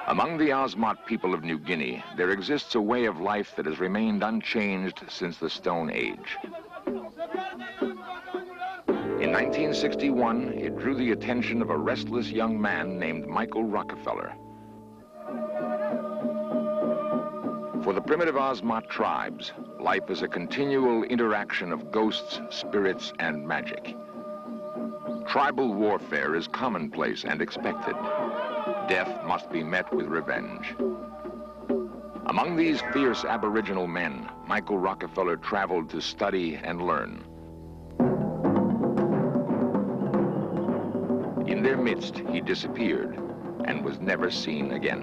Among the Osmot people of New Guinea, there exists a way of life that has remained unchanged since the Stone Age. In 1961, it drew the attention of a restless young man named Michael Rockefeller. For the primitive Osmot tribes, life is a continual interaction of ghosts, spirits, and magic. Tribal warfare is commonplace and expected. Death must be met with revenge. Among these fierce Aboriginal men, Michael Rockefeller traveled to study and learn. In their midst, he disappeared and was never seen again.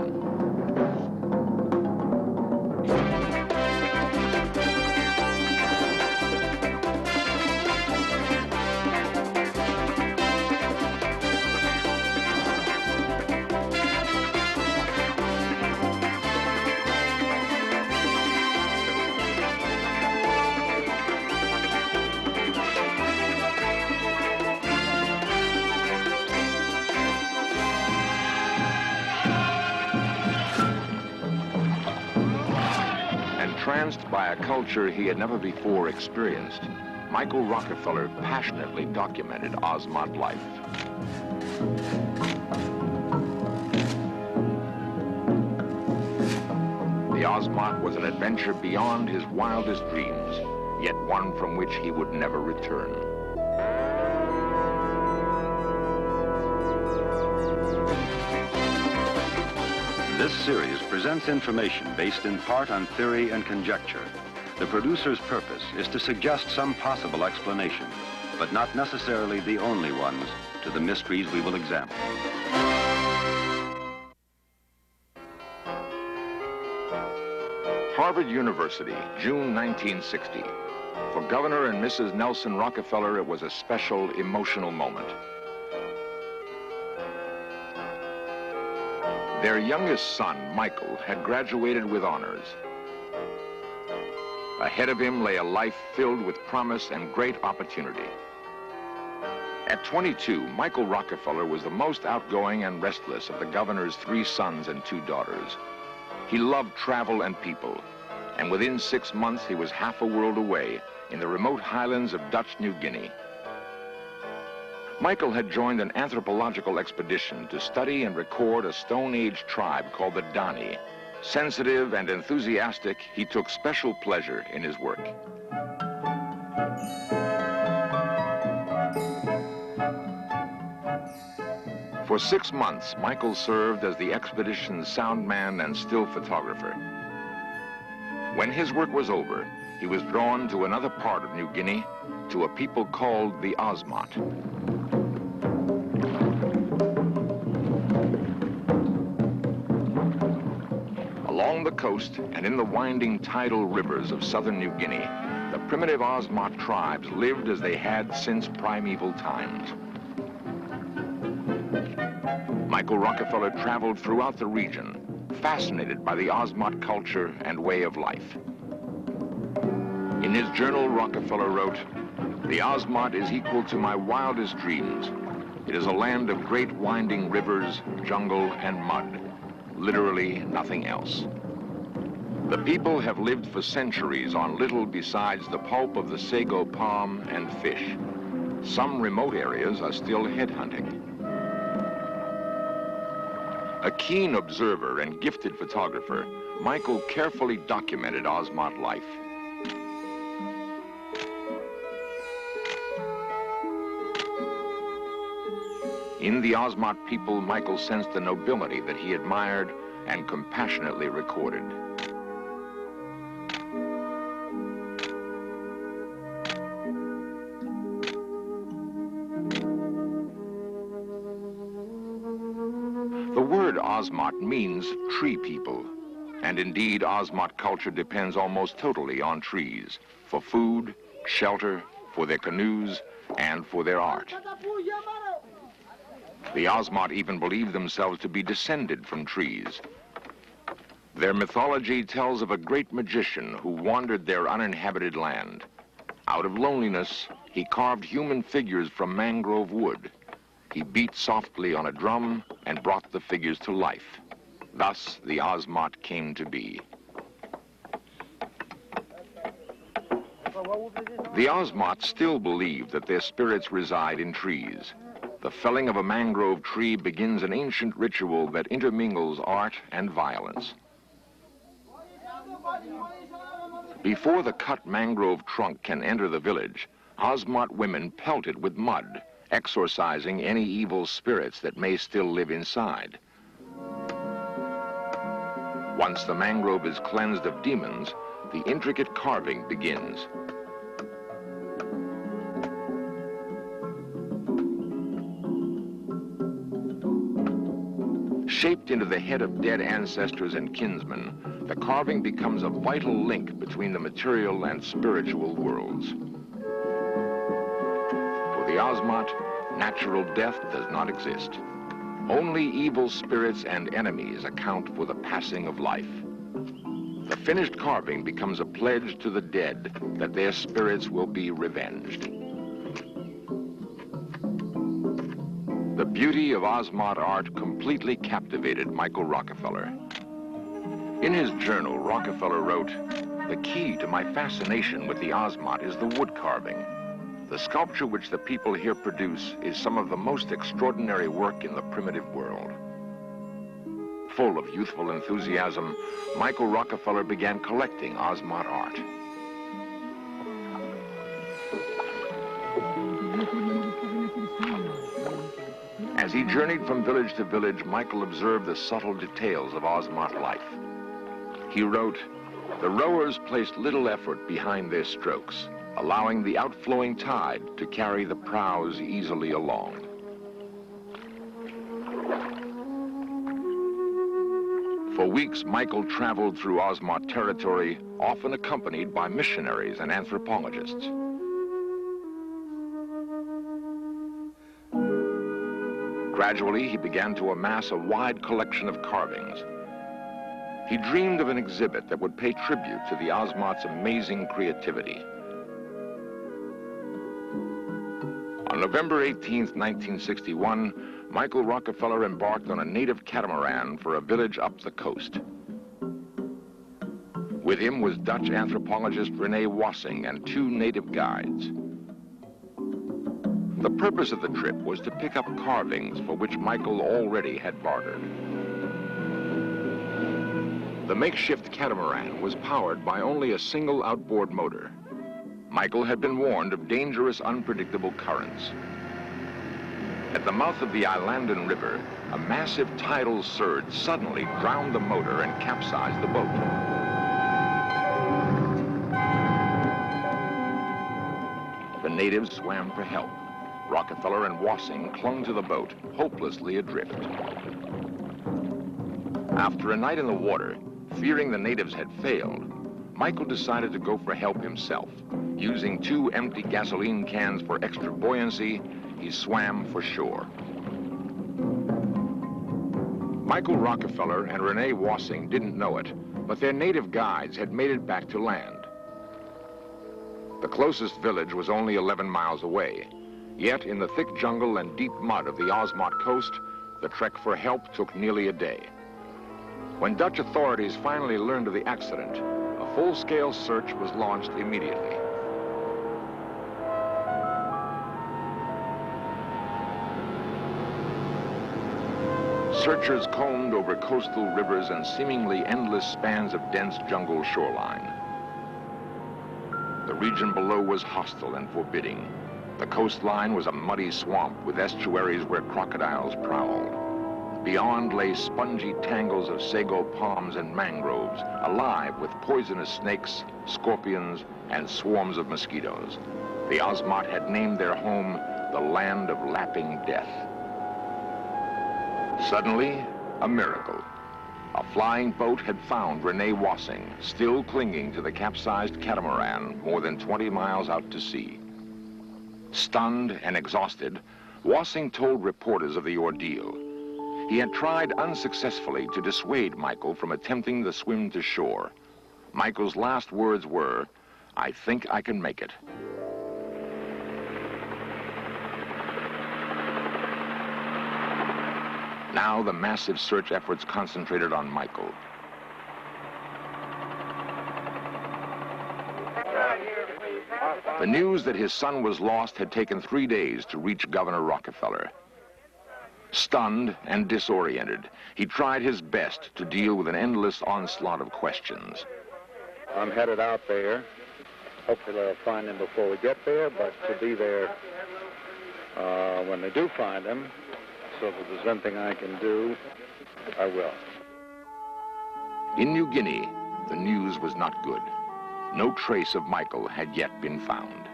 Entranced by a culture he had never before experienced, Michael Rockefeller passionately documented Osmot life. The Osmot was an adventure beyond his wildest dreams, yet one from which he would never return. This series presents information based in part on theory and conjecture. The producer's purpose is to suggest some possible explanations, but not necessarily the only ones, to the mysteries we will examine. Harvard University, June 1960. For Governor and Mrs. Nelson Rockefeller, it was a special, emotional moment. Their youngest son, Michael, had graduated with honors. Ahead of him lay a life filled with promise and great opportunity. At 22, Michael Rockefeller was the most outgoing and restless of the governor's 3 sons and 2 daughters. He loved travel and people, and within 6 months he was half a world away in the remote highlands of Dutch New Guinea. Michael had joined an anthropological expedition to study and record a Stone Age tribe called the Dani. Sensitive and enthusiastic, he took special pleasure in his work. For 6 months, Michael served as the expedition's sound man and still photographer. When his work was over, he was drawn to another part of New Guinea, to a people called the Osmot. Along the coast and in the winding tidal rivers of southern New Guinea, the primitive Osmot tribes lived as they had since primeval times. Michael Rockefeller traveled throughout the region, fascinated by the Osmot culture and way of life. In his journal, Rockefeller wrote, "The Osmot is equal to my wildest dreams. It is a land of great winding rivers, jungle, and mud. Literally nothing else. The people have lived for centuries on little besides the pulp of the sago palm and fish. Some remote areas are still headhunting." A keen observer and gifted photographer, Michael carefully documented Osmot life. In the Osmot people, Michael sensed the nobility that he admired and compassionately recorded. The word Osmot means tree people, and indeed Osmot culture depends almost totally on trees for food, shelter, for their canoes, and for their art. The Osmot even believe themselves to be descended from trees. Their mythology tells of a great magician who wandered their uninhabited land. Out of loneliness, he carved human figures from mangrove wood. He beat softly on a drum and brought the figures to life. Thus, the Osmot came to be. The Osmots still believe that their spirits reside in trees. The felling of a mangrove tree begins an ancient ritual that intermingles art and violence. Before the cut mangrove trunk can enter the village, Osmot women pelt it with mud, exorcising any evil spirits that may still live inside. Once the mangrove is cleansed of demons, the intricate carving begins. Shaped into the head of dead ancestors and kinsmen, the carving becomes a vital link between the material and spiritual worlds. For the Osmot, natural death does not exist. Only evil spirits and enemies account for the passing of life. The finished carving becomes a pledge to the dead that their spirits will be revenged. The beauty of Osmot art completely captivated Michael Rockefeller. In his journal, Rockefeller wrote, "The key to my fascination with the Osmot is the wood carving. The sculpture which the people here produce is some of the most extraordinary work in the primitive world." Full of youthful enthusiasm, Michael Rockefeller began collecting Osmot art. As he journeyed from village to village, Michael observed the subtle details of Osmot life. He wrote, "The rowers placed little effort behind their strokes, allowing the outflowing tide to carry the prows easily along." For weeks, Michael traveled through Osmot territory, often accompanied by missionaries and anthropologists. Gradually, he began to amass a wide collection of carvings. He dreamed of an exhibit that would pay tribute to the Osmot's amazing creativity. On November 18th, 1961, Michael Rockefeller embarked on a native catamaran for a village up the coast. With him was Dutch anthropologist Renee Wassing and 2 native guides. The purpose of the trip was to pick up carvings for which Michael already had bartered. The makeshift catamaran was powered by only a single outboard motor. Michael had been warned of dangerous, unpredictable currents. At the mouth of the Islandan River, a massive tidal surge suddenly drowned the motor and capsized the boat. The natives swam for help. Rockefeller and Wassing clung to the boat, hopelessly adrift. After a night in the water, fearing the natives had failed, Michael decided to go for help himself. Using 2 empty gasoline cans for extra buoyancy, he swam for shore. Michael Rockefeller and Renee Wassing didn't know it, but their native guides had made it back to land. The closest village was only 11 miles away. Yet, in the thick jungle and deep mud of the Osmot coast, the trek for help took nearly a day. When Dutch authorities finally learned of the accident, a full-scale search was launched immediately. Searchers combed over coastal rivers and seemingly endless spans of dense jungle shoreline. The region below was hostile and forbidding. The coastline was a muddy swamp with estuaries where crocodiles prowled. Beyond lay spongy tangles of sago palms and mangroves, alive with poisonous snakes, scorpions, and swarms of mosquitoes. The Osmot had named their home the Land of Lapping Death. Suddenly, a miracle. A flying boat had found Renee Wassing, still clinging to the capsized catamaran more than 20 miles out to sea. Stunned and exhausted, Wassing told reporters of the ordeal. He had tried unsuccessfully to dissuade Michael from attempting the swim to shore. Michael's last words were, "I think I can make it." Now the massive search efforts concentrated on Michael. The news that his son was lost had taken 3 days to reach Governor Rockefeller. Stunned and disoriented, he tried his best to deal with an endless onslaught of questions. I'm headed out there. Hopefully they'll find him before we get there, but to be there when they do find him, so if there's anything I can do, I will. In New Guinea, the news was not good. No trace of Michael had yet been found.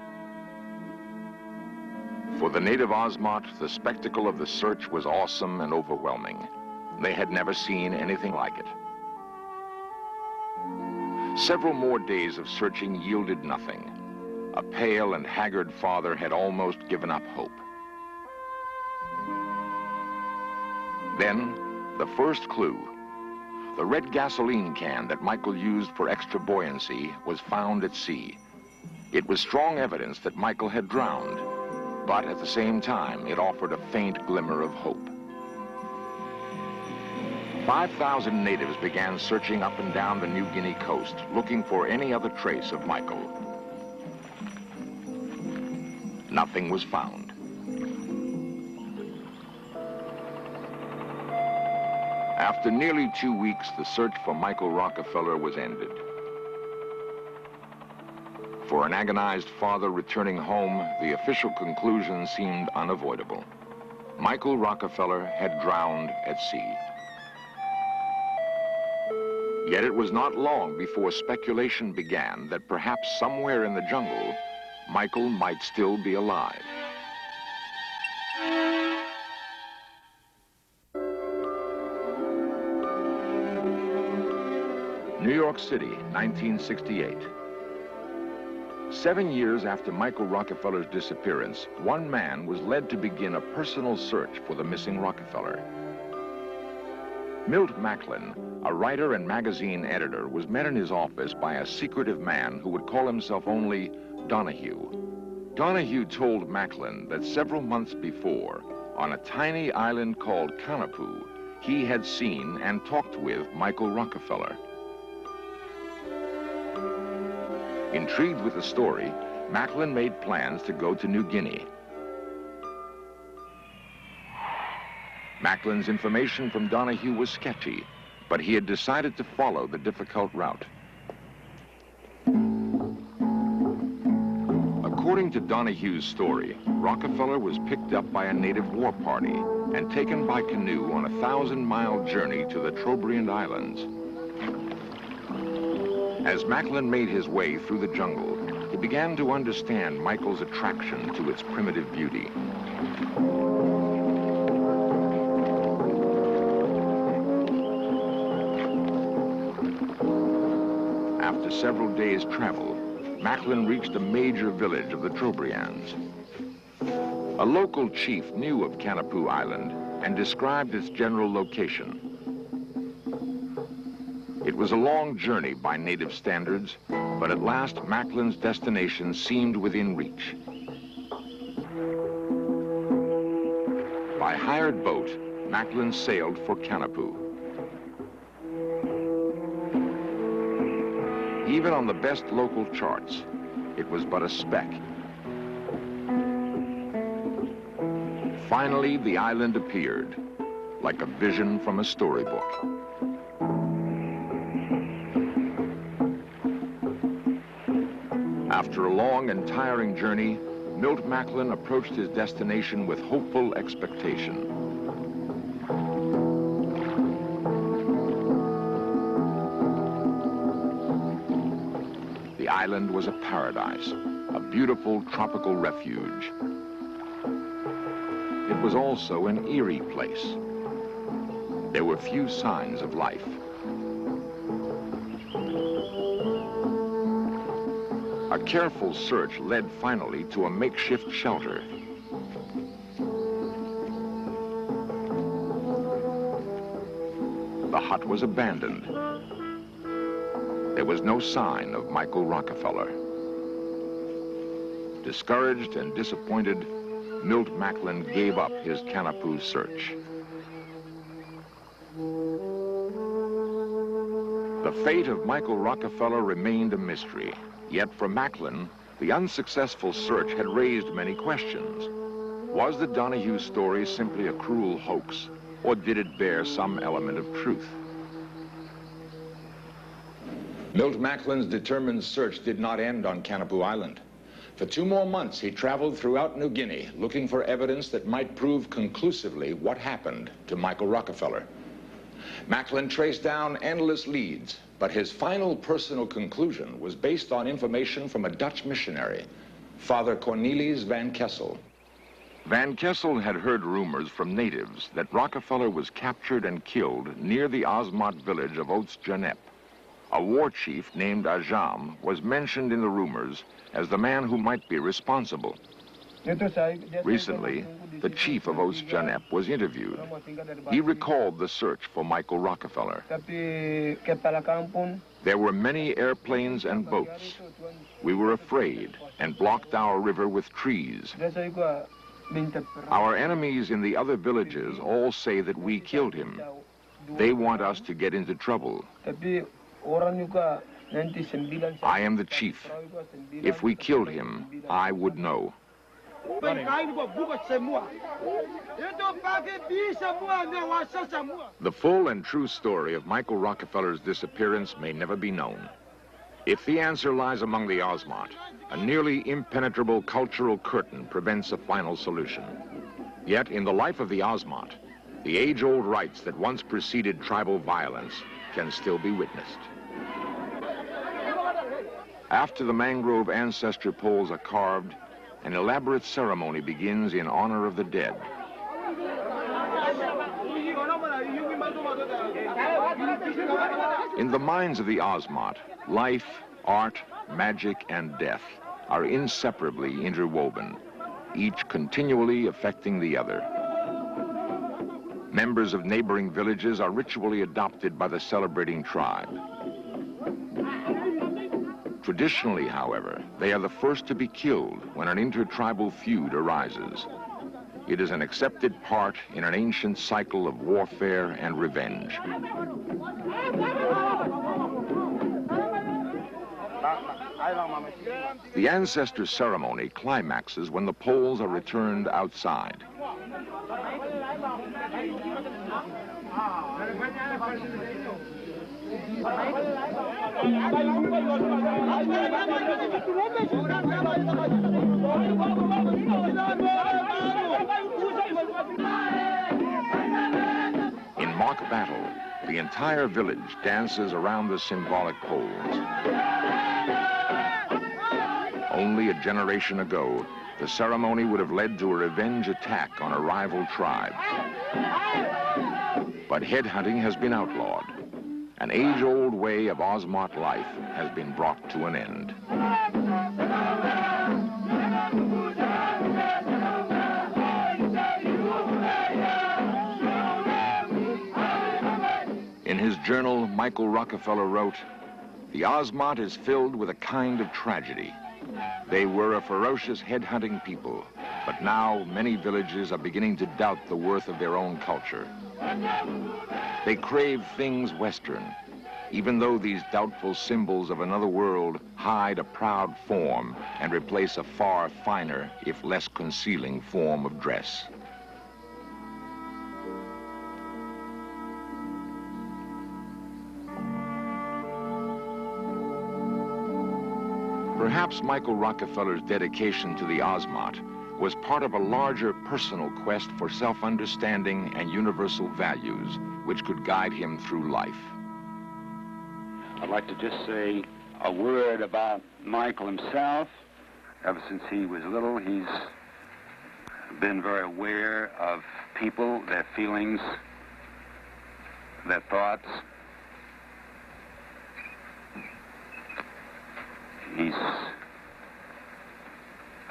For the native Osmot, the spectacle of the search was awesome and overwhelming. They had never seen anything like it. Several more days of searching yielded nothing. A pale and haggard father had almost given up hope. Then, the first clue. The red gasoline can that Michael used for extra buoyancy was found at sea. It was strong evidence that Michael had drowned, but at the same time, it offered a faint glimmer of hope. 5,000 natives began searching up and down the New Guinea coast, looking for any other trace of Michael. Nothing was found. After nearly 2 weeks, the search for Michael Rockefeller was ended. For an agonized father returning home, the official conclusion seemed unavoidable. Michael Rockefeller had drowned at sea. Yet it was not long before speculation began that perhaps somewhere in the jungle, Michael might still be alive. New York City, 1968. 7 years after Michael Rockefeller's disappearance, one man was led to begin a personal search for the missing Rockefeller. Milt Macklin, a writer and magazine editor, was met in his office by a secretive man who would call himself only Donahue. Donahue told Macklin that several months before, on a tiny island called Canapu, he had seen and talked with Michael Rockefeller. Intrigued with the story, Macklin made plans to go to New Guinea. Macklin's information from Donahue was sketchy, but he had decided to follow the difficult route. According to Donahue's story, Rockefeller was picked up by a native war party and taken by canoe on a 1,000-mile journey to the Trobriand Islands. As Macklin made his way through the jungle, he began to understand Michael's attraction to its primitive beauty. After several days' travel, Macklin reached a major village of the Trobriands. A local chief knew of Canapu Island and described its general location. It was a long journey by native standards, but at last Macklin's destination seemed within reach. By hired boat, Macklin sailed for Canapu. Even on the best local charts, it was but a speck. Finally, the island appeared, like a vision from a storybook. After a long and tiring journey, Milt Macklin approached his destination with hopeful expectation. The island was a paradise, a beautiful tropical refuge. It was also an eerie place. There were few signs of life. A careful search led finally to a makeshift shelter. The hut was abandoned. There was no sign of Michael Rockefeller. Discouraged and disappointed, Milt Macklin gave up his Canapu search. The fate of Michael Rockefeller remained a mystery. Yet for Macklin, the unsuccessful search had raised many questions. Was the Donahue story simply a cruel hoax, or did it bear some element of truth? Milt Macklin's determined search did not end on Cannibal Island. For 2 more months, he traveled throughout New Guinea, looking for evidence that might prove conclusively what happened to Michael Rockefeller. Macklin traced down endless leads, but his final personal conclusion was based on information from a Dutch missionary, Father Cornelis van Kessel. Van Kessel had heard rumors from natives that Rockefeller was captured and killed near the Osmot village of Oats-Janep. A war chief named Ajam was mentioned in the rumors as the man who might be responsible. Recently, the chief of Oats-Janep was interviewed. He recalled the search for Michael Rockefeller. There were many airplanes and boats. We were afraid and blocked our river with trees. Our enemies in the other villages all say that we killed him. They want us to get into trouble. I am the chief. If we killed him, I would know. The full and true story of Michael Rockefeller's disappearance may never be known. If the answer lies among the Osmot, a nearly impenetrable cultural curtain prevents a final solution. Yet, in the life of the Osmot, the age-old rites that once preceded tribal violence can still be witnessed. After the mangrove ancestor poles are carved, an elaborate ceremony begins in honor of the dead. In the minds of the Osmot, life, art, magic, and death are inseparably interwoven, each continually affecting the other. Members of neighboring villages are ritually adopted by the celebrating tribe. Traditionally, however, they are the first to be killed when an intertribal feud arises. It is an accepted part in an ancient cycle of warfare and revenge. The ancestor ceremony climaxes when the poles are returned outside. In mock battle, the entire village dances around the symbolic poles. Only a generation ago, the ceremony would have led to a revenge attack on a rival tribe. But headhunting has been outlawed. An age-old way of Osmot life has been brought to an end. In his journal, Michael Rockefeller wrote, "The Osmot is filled with a kind of tragedy. They were a ferocious headhunting people, but now many villages are beginning to doubt the worth of their own culture. They crave things Western, even though these doubtful symbols of another world hide a proud form and replace a far finer, if less concealing, form of dress." Perhaps Michael Rockefeller's dedication to the Osmot was part of a larger personal quest for self-understanding and universal values which could guide him through life. I'd like to just say a word about Michael himself. Ever since he was little, he's been very aware of people, their feelings, their thoughts. He's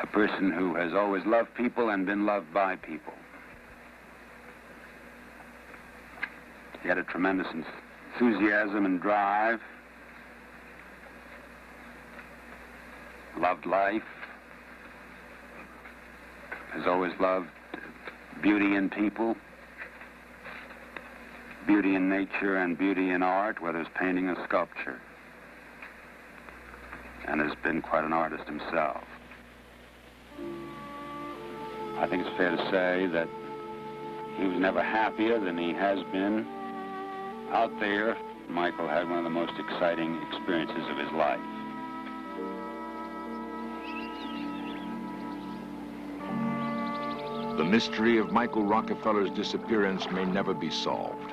a person who has always loved people and been loved by people. He had a tremendous enthusiasm and drive, loved life, has always loved beauty in people, beauty in nature and beauty in art, whether it's painting or sculpture, and has been quite an artist himself. I think it's fair to say that he was never happier than he has been out there. Michael had one of the most exciting experiences of his life. The mystery of Michael Rockefeller's disappearance may never be solved,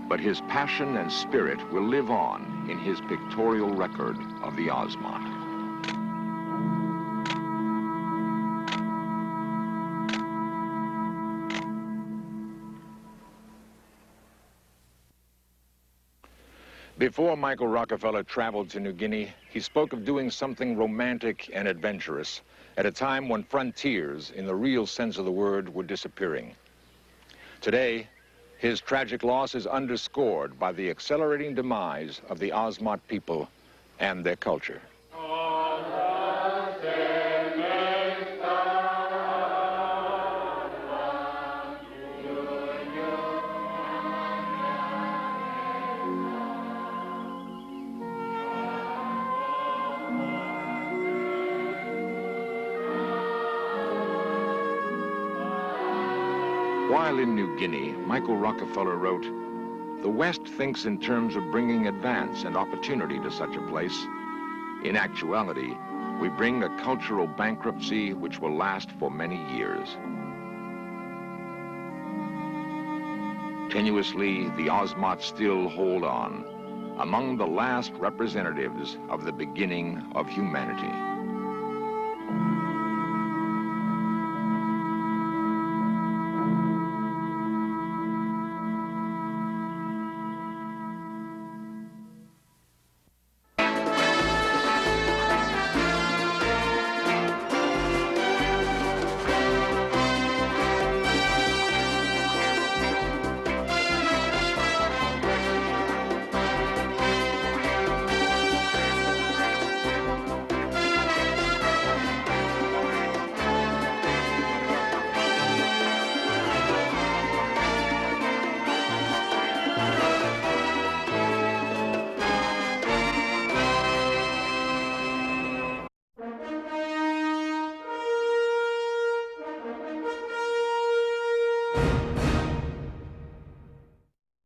but his passion and spirit will live on in his pictorial record of the Ozmont. Before Michael Rockefeller traveled to New Guinea, he spoke of doing something romantic and adventurous at a time when frontiers, in the real sense of the word, were disappearing. Today, his tragic loss is underscored by the accelerating demise of the Ozmont people and their culture. While in New Guinea, Michael Rockefeller wrote, "The West thinks in terms of bringing advance and opportunity to such a place. In actuality, we bring a cultural bankruptcy which will last for many years." Tenuously, the Ozmont still hold on, among the last representatives of the beginning of humanity.